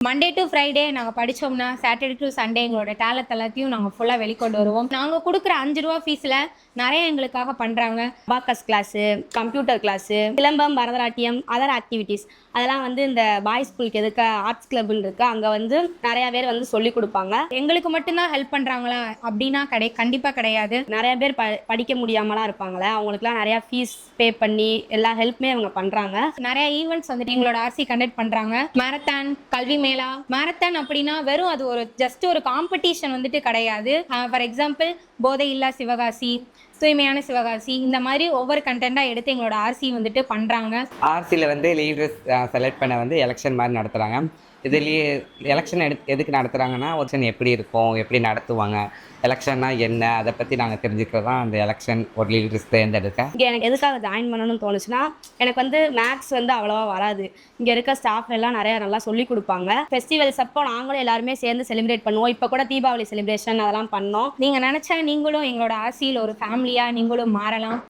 Monday to Friday நாங்கள் படித்தோம்னா Saturday to Sunday எங்களோட talent எல்லாத்தையும் நாங்கள் ஃபுல்லாக வெளிக்கொண்டு வருவோம். நாங்கள் கொடுக்குற 5 ரூபா ஃபீஸில் நிறைய எங்களுக்காக பண்ணுறாங்க. Abacus class, computer class, silambam, Bharatanatyam, other activities அதெல்லாம் இந்த பாய்ஸ் ஸ்கூலுக்கு எதுக்க ஆர்ட்ஸ் கிளப்னு இருக்குது. அங்கே நிறையா பேர் சொல்லிக் கொடுப்பாங்க. எங்களுக்கு மட்டும்தான் ஹெல்ப் பண்ணுறாங்களா அப்படின்னா கண்டிப்பாக கிடையாது. நிறைய பேர் படிக்க முடியாமலாம் இருப்பாங்களே, அவங்களுக்குலாம் நிறையா ஃபீஸ் பே பண்ணி எல்லா ஹெல்ப்புமே அவங்க பண்ணுறாங்க. நிறைய ஈவெண்ட்ஸ் எங்களோட ஆர்சி கண்டக்ட் பண்ணுறாங்க. மேரத்தான், கல்வி மேளா. மேரத்தான் அப்படின்னா வெறும் அது ஜஸ்ட் ஒரு காம்படிஷன் கிடையாது. ஃபார் எக்ஸாம்பிள் போதை இல்லா சிவகாசி, தூய்மையான சிவகாசி, இந்த மாதிரி ஒவ்வொரு கண்டென்ட்டாக எடுத்து எங்களோட ஆர்சி பண்ணுறாங்க. ஆர்சியில் லீடர்ஸ் செலக்ட் பண்ண எலெக்ஷன் மாதிரி நடத்துகிறாங்க. இதுலேயே எலெக்ஷன் எதுக்கு நடத்துகிறாங்கன்னா, எலெக்ஷன் எப்படி இருக்கும், எப்படி நடத்துவாங்க, எலெக்ஷன்னா என்ன, அதை பற்றி நாங்கள் தெரிஞ்சுக்கிறது தான் அந்த எலெக்ஷன் ஒரு லீடர்ஸ் தேர்ந்தெடுக்க. இங்கே எனக்கு எதுக்காக ஜாயின் பண்ணணும்னு தோணுச்சுன்னா, எனக்கு மேக்ஸ் அவ்வளோவா வராது. இங்கே இருக்க ஸ்டாஃப் எல்லாம் நிறையா நல்லா சொல்லிக் கொடுப்பாங்க. ஃபெஸ்டிவல்ஸ் அப்போ நாங்களும் எல்லாருமே சேர்ந்து செலிப்ரேட் பண்ணுவோம். இப்போ கூட தீபாவளி செலிப்ரேஷன் அதெல்லாம் பண்ணோம். நீங்கள் நினச்சா நீங்களும் எங்களோட ஆர்சியில் ஒரு ஃபேமிலியாக நீங்களும் மாறலாம்.